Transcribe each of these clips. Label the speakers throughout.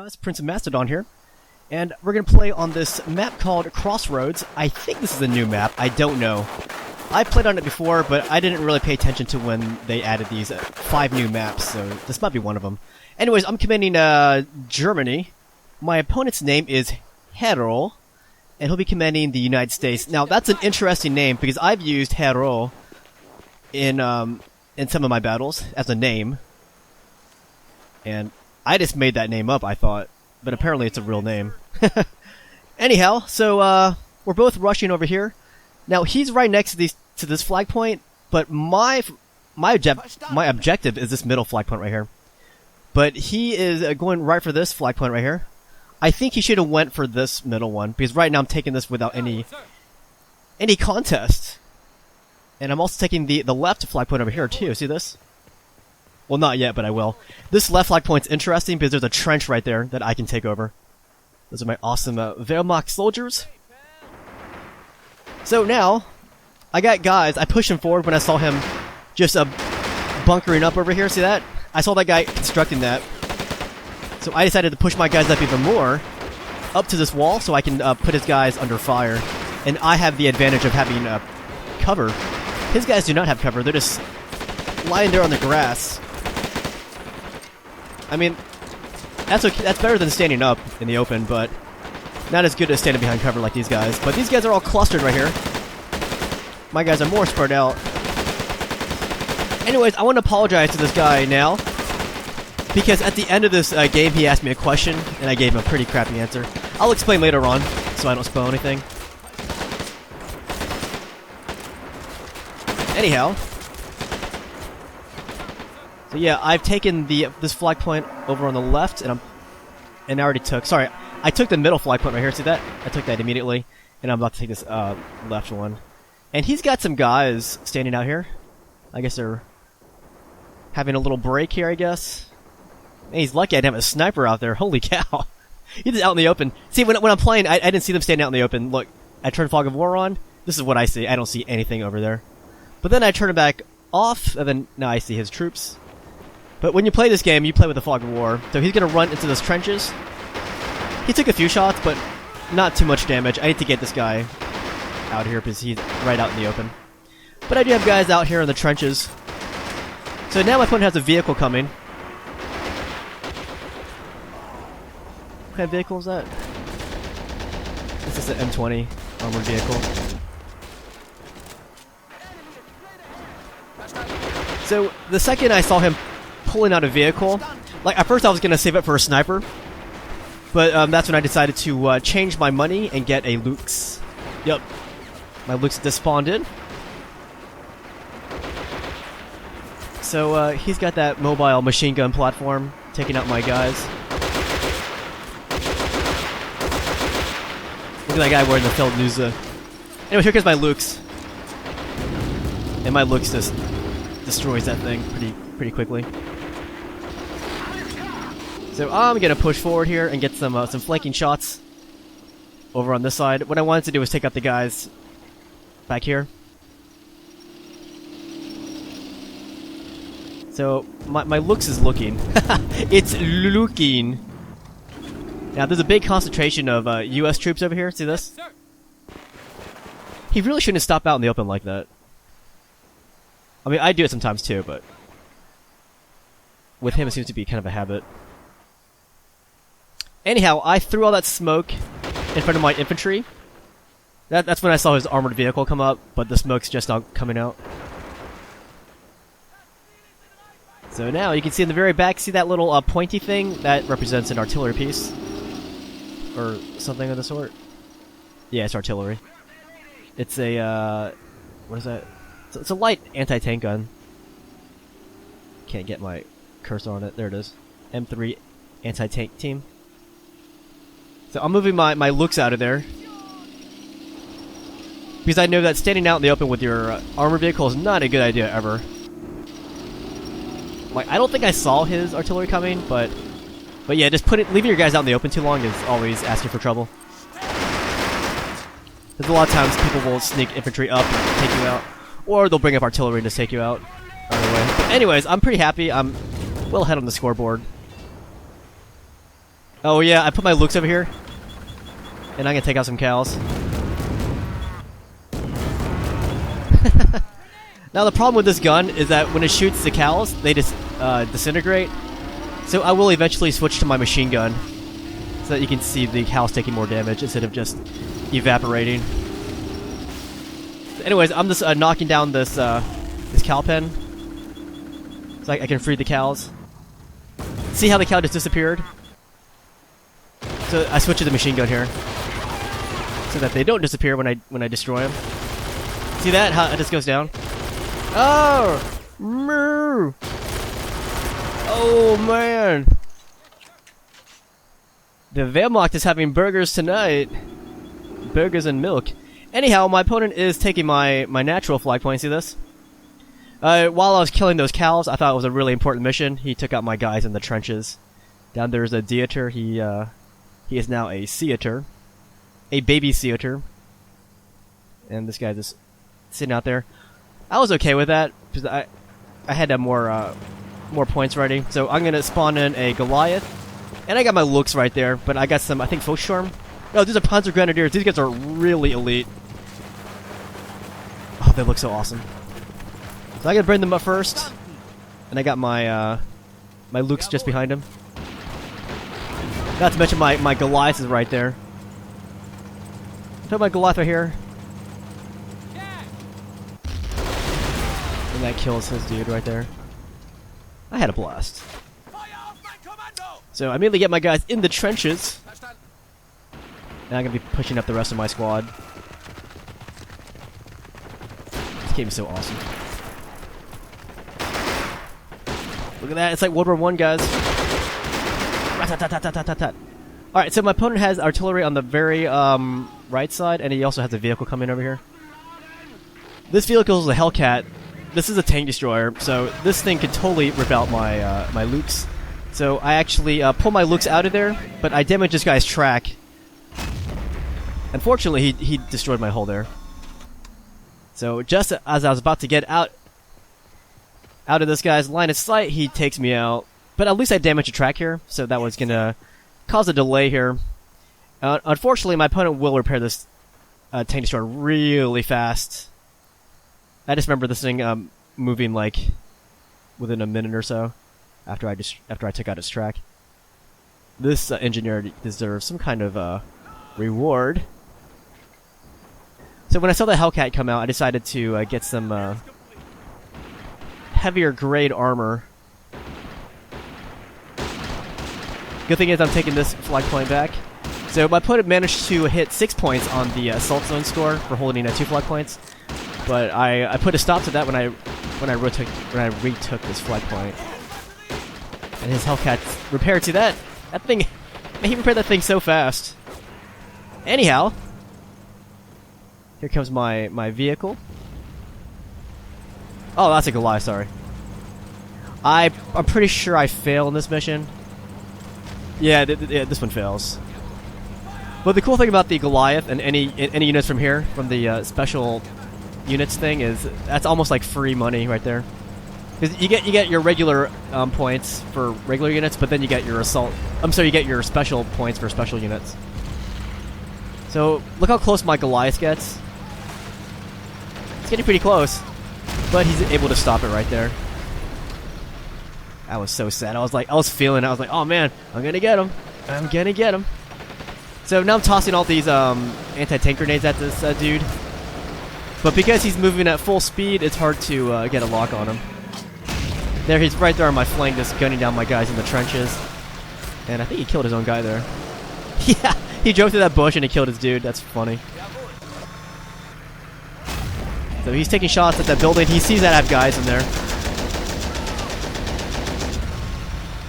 Speaker 1: guys, PrinceofMacedon here, and we're going to play on this map called Crossroads. I think this is a new map, I don't know. I played on it before, but I didn't really pay attention to when they added these 5 new maps, so this might be one of them. Anyways, I'm commanding Germany. My opponent's name is Herro, and he'll be commanding the United States. Now, that's an interesting name, because I've used Herro in some of my battles as a name. And I just made that name up, I thought. But apparently it's a real name. Anyhow, so we're both rushing over here. Now, he's right next to this flag point, but my objective is this middle flag point right here. But he is going right for this flag point right here. I think he should have went for this middle one, because right now I'm taking this without any contest. And I'm also taking the left flag point over here too. See this? Well, not yet, but I will. This left flag point's interesting because there's a trench right there that I can take over. Those are my awesome Wehrmacht soldiers. So now, I got guys. I pushed him forward when I saw him just bunkering up over here. See that? I saw that guy constructing that. So I decided to push my guys up even more, up to this wall, so I can put his guys under fire. And I have the advantage of having cover. His guys do not have cover. They're just lying there on the grass. I mean, that's okay. That's better than standing up in the open, but not as good as standing behind cover like these guys. But these guys are all clustered right here. My guys are more spread out. Anyways, I want to apologize to this guy now, because at the end of this game, he asked me a question, and I gave him a pretty crappy answer. I'll explain later on, so I don't spoil anything. Anyhow. So yeah, I've taken this flag point over on the left, and I already took. Sorry, I took the middle flag point right here. See that? I took that immediately, and I'm about to take this left one. And he's got some guys standing out here. I guess they're having a little break here. I guess. And he's lucky I didn't have a sniper out there. Holy cow! He's just out in the open. See, when I'm playing, I didn't see them standing out in the open. Look, I turned fog of war on. This is what I see. I don't see anything over there. But then I turn it back off, and then now I see his troops. But when you play this game, you play with the fog of war. So he's going to run into those trenches. He took a few shots, but not too much damage. I need to get this guy out here because he's right out in the open. But I do have guys out here in the trenches. So now my opponent has a vehicle coming. What kind of vehicle is that? This is an M20 armored vehicle. So the second I saw him pulling out a vehicle, like at first I was gonna save it for a sniper, but that's when I decided to change my money and get a Lux. Yep, my Lux just spawned in. So he's got that mobile machine gun platform taking out my guys. Look at that guy wearing the Feldnuze. Anyway, here comes my Lux, and my Lux just destroys that thing pretty quickly. So I'm gonna push forward here and get some flanking shots over on this side. What I wanted to do was take out the guys back here. So my Lux is looking. It's looking. Now there's a big concentration of U.S. troops over here. See this? He really shouldn't stop out in the open like that. I mean, I do it sometimes too, but with him it seems to be kind of a habit. Anyhow, I threw all that smoke in front of my infantry. That's when I saw his armored vehicle come up, but the smoke's just not coming out. So now you can see in the very back, see that little pointy thing? That represents an artillery piece. Or something of the sort. Yeah, it's artillery. It's a, what is that? It's a light anti-tank gun. Can't get my cursor on it. There it is. M3 anti-tank team. So I'm moving my Lux out of there, because I know that standing out in the open with your armor vehicle is not a good idea ever. Like, I don't think I saw his artillery coming, but yeah, just leaving your guys out in the open too long is always asking for trouble. There's a lot of times people will sneak infantry up and take you out, or they'll bring up artillery and just take you out. Either way. But anyways, I'm pretty happy. I'm well ahead on the scoreboard. Oh yeah, I put my looks over here. And I'm gonna take out some cows. Now the problem with this gun is that when it shoots the cows, they just disintegrate. So I will eventually switch to my machine gun, so that you can see the cows taking more damage instead of just evaporating. So anyways, I'm just knocking down this this cow pen, so I can free the cows. See how the cow just disappeared? So I switch to the machine gun here, so that they don't disappear when I destroy them. See that? How it just goes down? Oh! Moo! Oh man! The Wehrmacht is having burgers tonight. Burgers and milk. Anyhow, my opponent is taking my natural flag point. See this? While I was killing those cows, I thought it was a really important mission. He took out my guys in the trenches. Down there's a Dieter. He is now a Seater. A baby Seater. And this guy just sitting out there. I was okay with that, because I had more points ready. So I'm gonna spawn in a Goliath. And I got my looks right there, but I got some, I think, Fochsturm. No, these are Panzer Grenadiers. These guys are really elite. Oh, they look so awesome. So I gotta bring them up first. And I got my my Lukes just behind him. Not to mention my Goliath is right there. Put my Goliath right here. And that kills his dude right there. I had a blast. So I immediately get my guys in the trenches. And I'm gonna be pushing up the rest of my squad. This game is so awesome. Look at that, it's like World War I, guys. Alright, so my opponent has artillery on the very right side, and he also has a vehicle coming over here. This vehicle is a Hellcat. This is a tank destroyer, so this thing could totally rip out my my Lukes. So I actually pull my Lukes out of there, but I damage this guy's track. Unfortunately, he destroyed my hull there. So just as I was about to get out of this guy's line of sight, he takes me out. But at least I damaged a track here, so that was gonna cause a delay here. Unfortunately, my opponent will repair this tank destroyer really fast. I just remember this thing moving like within a minute or so after I took out its track. This engineer deserves some kind of reward. So when I saw the Hellcat come out, I decided to get some heavier grade armor. Good thing is I'm taking this flag point back. So my opponent managed to hit 6 points on the assault zone score for holding 2 flag points. But I put a stop to that when I retook this flag point. And his Hellcat repaired to that. That thing, he repaired that thing so fast. Anyhow, here comes my vehicle. Oh, that's a Goliath, sorry. I'm pretty sure I fail in this mission. Yeah, this one fails. But the cool thing about the Goliath and any units from here, from the special units thing, is that's almost like free money right there. Because you get your regular points for regular units, but then you get your assault. You get your special points for special units. So look how close my Goliath gets. It's getting pretty close, but he's able to stop it right there. I was so sad. I was feeling it. I was like, oh man, I'm gonna get him. I'm gonna get him. So now I'm tossing all these anti-tank grenades at this dude. But because he's moving at full speed, it's hard to get a lock on him. There, he's right there on my flank, just gunning down my guys in the trenches. And I think he killed his own guy there. Yeah, he drove through that bush and he killed his dude. That's funny. So he's taking shots at that building. He sees that I have guys in there.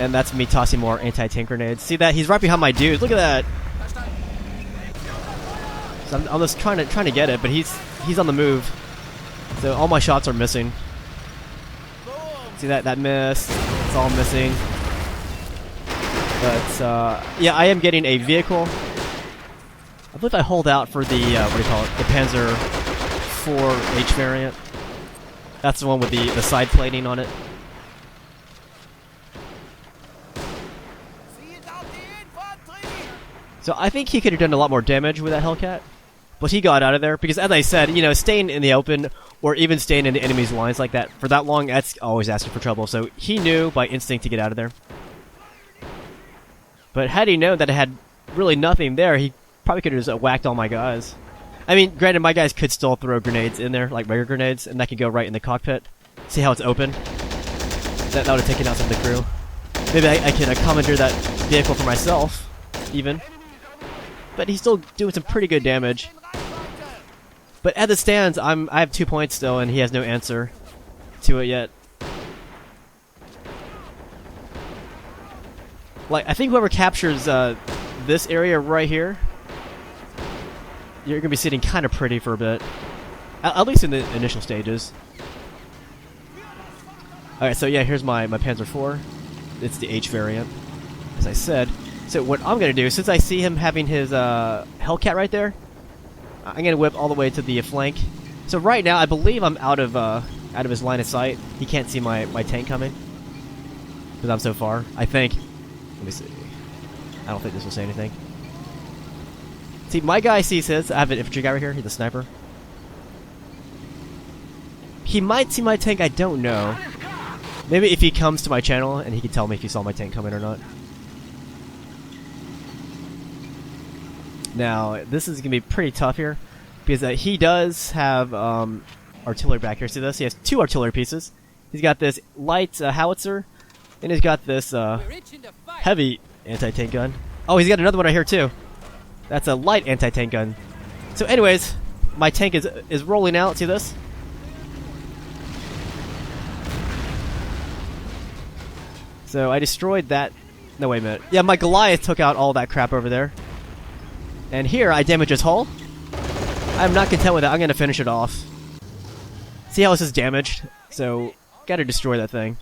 Speaker 1: And that's me tossing more anti-tank grenades. See that? He's right behind my dude. Look at that. So I'm just trying to get it, but he's on the move. So all my shots are missing. See that missed? It's all missing. But yeah, I am getting a vehicle. I believe I hold out for the what do you call it? The Panzer IV variant. That's the one with the side plating on it. So I think he could have done a lot more damage with that Hellcat. But he got out of there, because as I said, you know, staying in the open, or even staying in the enemy's lines like that for that long, that's always asking for trouble. So he knew by instinct to get out of there. But had he known that it had really nothing there, he probably could have just whacked all my guys. I mean, granted, my guys could still throw grenades in there, like regular grenades, and that could go right in the cockpit. See how it's open? That would have taken out some of the crew. Maybe I could commandeer that vehicle for myself, even. But he's still doing some pretty good damage. But as it stands, I have 2 points still, and he has no answer to it yet. Like, I think whoever captures this area right here, you're gonna be sitting kind of pretty for a bit, at least in the initial stages. All right, so yeah, here's my Panzer IV. It's the H variant, as I said. So what I'm gonna do, since I see him having his Hellcat right there, I'm gonna whip all the way to the flank. So right now, I believe I'm out of his line of sight. He can't see my tank coming because I'm so far. I think. Let me see. I don't think this will say anything. See, my guy sees his. I have an infantry guy right here. He's a sniper. He might see my tank. I don't know. Maybe if he comes to my channel and he can tell me if he saw my tank coming or not. Now, this is going to be pretty tough here, because he does have artillery back here. See this? He has 2 artillery pieces. He's got this light howitzer, and he's got this heavy anti-tank gun. Oh, he's got another one right here too. That's a light anti-tank gun. So anyways, my tank is rolling out. See this? So I destroyed that. No, wait a minute. Yeah, my Goliath took out all that crap over there. And here, I damage his hull. I'm not content with that. I'm going to finish it off. See how this is damaged? So, gotta destroy that thing.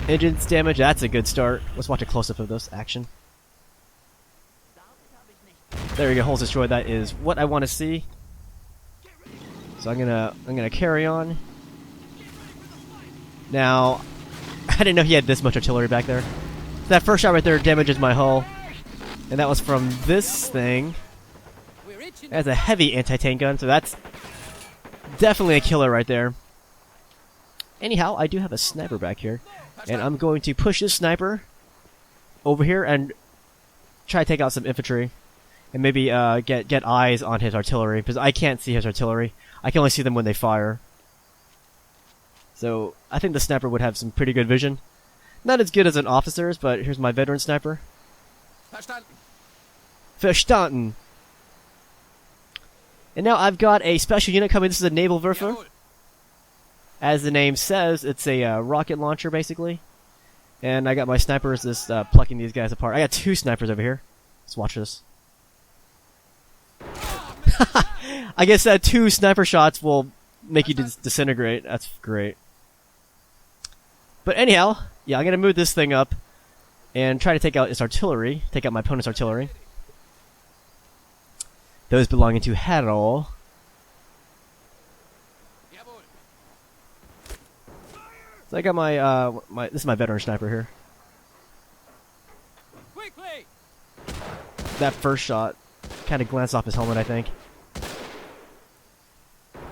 Speaker 1: Engines damaged. That's a good start. Let's watch a close-up of this action. There we go. Hulls destroyed. That is what I want to see. So I'm gonna carry on. Now, I didn't know he had this much artillery back there. That first shot right there damages my hull. And that was from this thing. That's a heavy anti-tank gun, so that's definitely a killer right there. Anyhow, I do have a sniper back here. And I'm going to push this sniper over here and try to take out some infantry. And maybe get eyes on his artillery, because I can't see his artillery. I can only see them when they fire. So, I think the sniper would have some pretty good vision. Not as good as an officer's, but here's my veteran sniper. Verstanden. And now I've got a special unit coming. This is a naval Werfer. As the name says, it's a rocket launcher, basically. And I got my snipers just plucking these guys apart. I got 2 snipers over here. Let's watch this. I guess 2 sniper shots will make you disintegrate. That's great. But anyhow, yeah, I'm going to move this thing up and try to take out its artillery. Take out my opponent's artillery. Those belonging to Herro. So I got my this is my veteran sniper here. That first shot kind of glanced off his helmet, I think.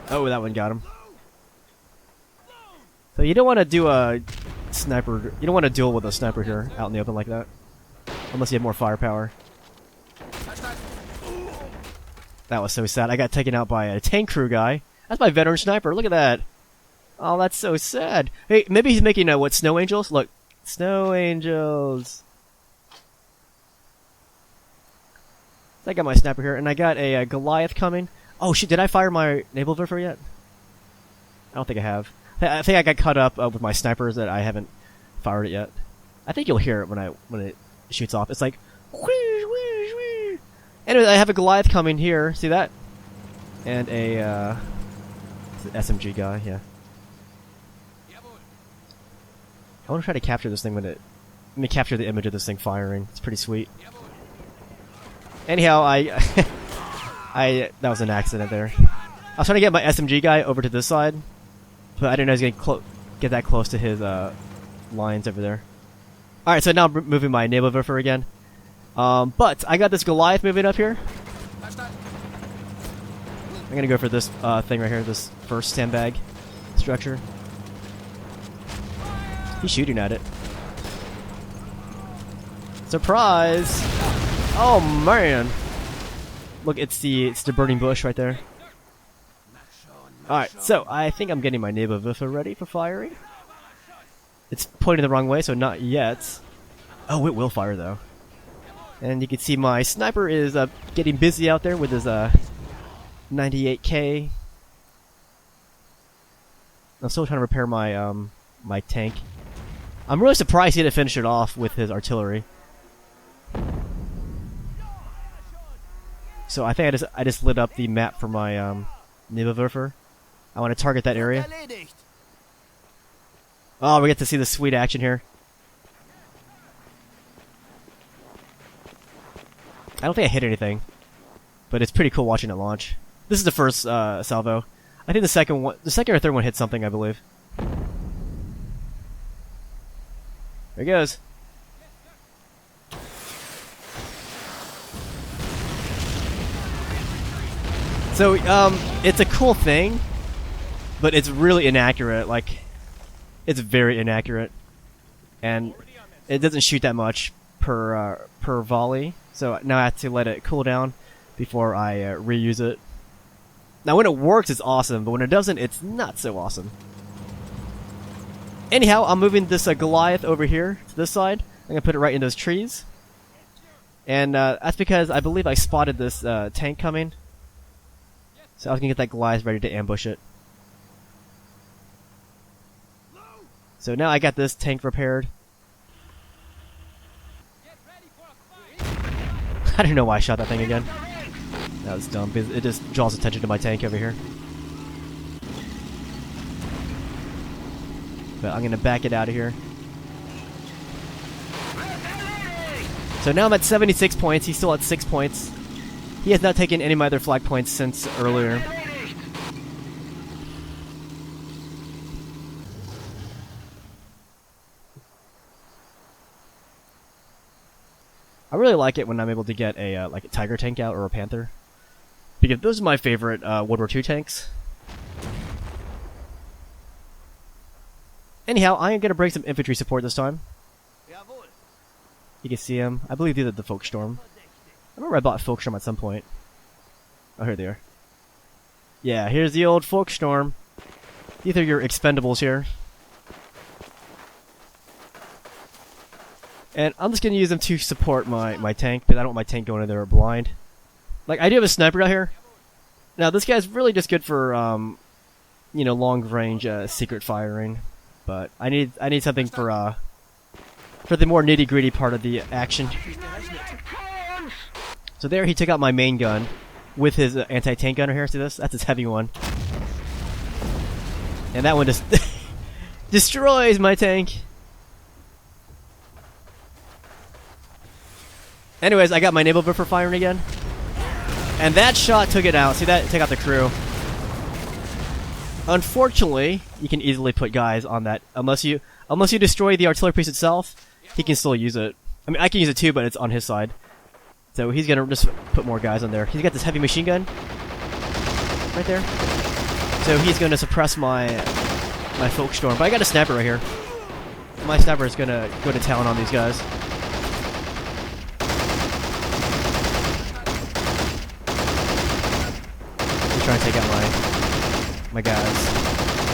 Speaker 1: Oh, that one got him. So you don't want to do a sniper. You don't want to duel with a sniper here out in the open like that, unless you have more firepower. That was so sad. I got taken out by a tank crew guy. That's my veteran sniper. Look at that. Oh, that's so sad. Hey, maybe he's making what, snow angels? Look, snow angels. So I got my sniper here, and I got a Goliath coming. Oh shit! Did I fire my naval Werfer yet? I don't think I have. I think I got caught up with my snipers that I haven't fired it yet. I think you'll hear it when it shoots off. It's like, whoosh, whoosh, whoosh. Anyway, I have a Goliath coming here. See that? And a SMG guy. Yeah. I want to try to capture this thing when it. Let me capture the image of this thing firing. It's pretty sweet. Anyhow, that was an accident there. I was trying to get my SMG guy over to this side, but I didn't know he was going to get that close to his lines over there. Alright, so now I'm moving my naval Werfer again. But I got this Goliath moving up here. I'm gonna go for this thing right here, this first sandbag structure. He's shooting at it. Surprise! Oh man! Look, it's the burning bush right there. Alright, so I think I'm getting my Nebelwerfer ready for firing. It's pointing the wrong way, so not yet. Oh, it will fire though. And you can see my sniper is getting busy out there with his 98K. I'm still trying to repair my my tank. I'm really surprised he didn't finish it off with his artillery. So I think I just lit up the map for my Nebelwerfer. I want to target that area. Oh, we get to see the sweet action here. I don't think I hit anything, but it's pretty cool watching it launch. This is the first salvo. I think the second or third one hit something, I believe. There he goes. So, it's a cool thing, but it's really inaccurate. Like, it's very inaccurate, and it doesn't shoot that much per volley. So now I have to let it cool down before I reuse it. Now, when it works, it's awesome, but when it doesn't, it's not so awesome. Anyhow, I'm moving this Goliath over here to this side. I'm gonna put it right in those trees, and that's because I believe I spotted this tank coming. So I was gonna get that Goliath ready to ambush it. So now I got this tank repaired. I don't know why I shot that thing again. That was dumb, because it just draws attention to my tank over here. But I'm gonna back it out of here. So now I'm at 76 points, he's still at 6 points. He has not taken any of my other flag points since earlier. I really like it when I'm able to get a like a Tiger tank out or a Panther, because those are my favorite World War II tanks. Anyhow, I am gonna bring some infantry support this time. You can see him. I believe these are the Folksturm. I remember I bought Folksturm at some point. Oh, here they are. Yeah, here's the old Folksturm. These are your expendables here. And I'm just going to use them to support my tank, because I don't want my tank going in there blind. Like, I do have a sniper out here. Now, this guy's really just good for, you know, long-range secret firing. But I need something for the more nitty-gritty part of the action. So there, he took out my main gun with his anti-tank gunner here. See this? That's his heavy one. And that one just destroys my tank. Anyways, I got my Nebelwerfer firing again. And that shot took it out. See that? Take out the crew. Unfortunately, you can easily put guys on that. Unless you destroy the artillery piece itself, he can still use it. I mean, I can use it too, but it's on his side. So he's gonna just put more guys on there. He's got this heavy machine gun right there. So he's gonna suppress my Folksturm. But I got a sniper right here. My sniper is gonna go to town on these guys. He's trying to take out my guys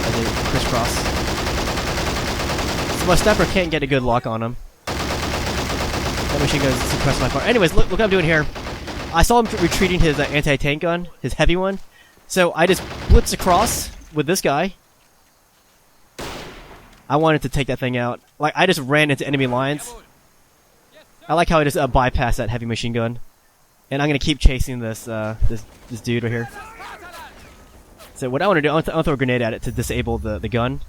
Speaker 1: as they crisscross. So my sniper can't get a good lock on him. That machine gun suppress my fire. Anyways, look what I'm doing here. I saw him retreating his anti-tank gun, his heavy one. So I just blitzed across with this guy. I wanted to take that thing out. Like, I just ran into enemy lines. I like how I just bypassed that heavy machine gun. And I'm gonna keep chasing this this dude right here. So what I want to do, I want to throw a grenade at it to disable the gun.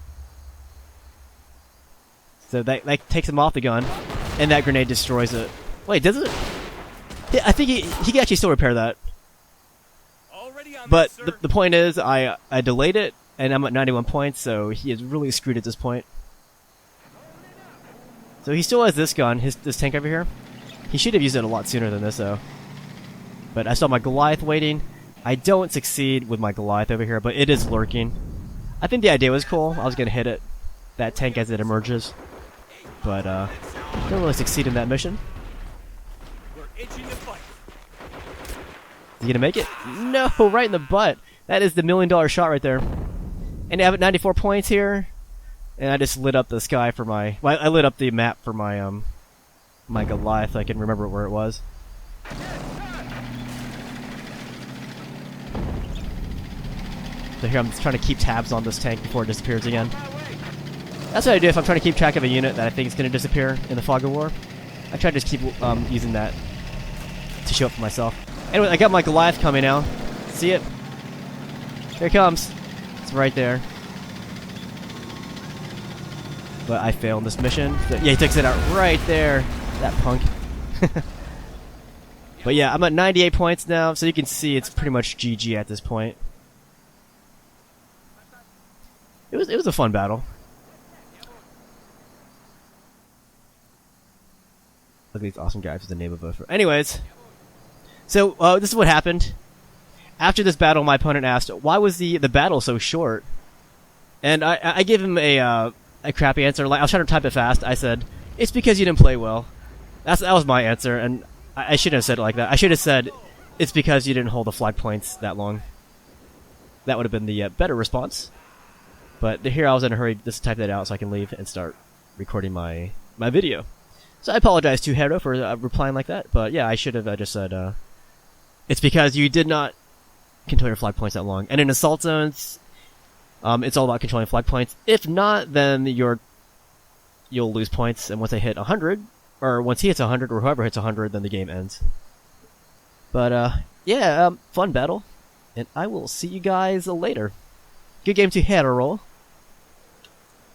Speaker 1: So that takes him off the gun, and that grenade destroys it. Wait, does it? Yeah, I think he can actually still repair that. But the point is, I delayed it, and I'm at 91 points, so he is really screwed at this point. So he still has this gun, this tank over here. He should have used it a lot sooner than this, though. But I saw my Goliath waiting. I don't succeed with my Goliath over here, but it is lurking. I think the idea was cool. I was going to hit it, that tank as it emerges. But, don't really succeed in that mission. Is he going to make it? No, right in the butt. That is the $1 million shot right there. And I have 94 points here. And I just lit up the sky for my... Well, I lit up the map for my, my Goliath. I can remember where it was. So here I'm just trying to keep tabs on this tank before it disappears again. That's what I do if I'm trying to keep track of a unit that I think is going to disappear in the fog of war. I try to just keep using that to show up for myself. Anyway, I got my Goliath coming now. See it? Here it comes. It's right there. But I failed this mission. So, yeah, he takes it out right there. That punk. But yeah, I'm at 98 points now, so you can see it's pretty much GG at this point. It was a fun battle. Look at these awesome guys with the name of a... Anyways, so this is what happened. After this battle, my opponent asked, why was the battle so short? And I gave him a crappy answer. Like, I was trying to type it fast. I said, it's because you didn't play well. That was my answer, and I shouldn't have said it like that. I should have said, it's because you didn't hold the flag points that long. That would have been the better response. But here I was in a hurry just to type that out so I can leave and start recording my video. So I apologize to Herro for replying like that. But yeah, I should have just said, it's because you did not control your flag points that long. And in assault zones, it's all about controlling flag points. If not, then you'll lose points. And once they hit 100, or once he hits 100, or whoever hits 100, then the game ends. But yeah, fun battle. And I will see you guys later. Good game to Herro.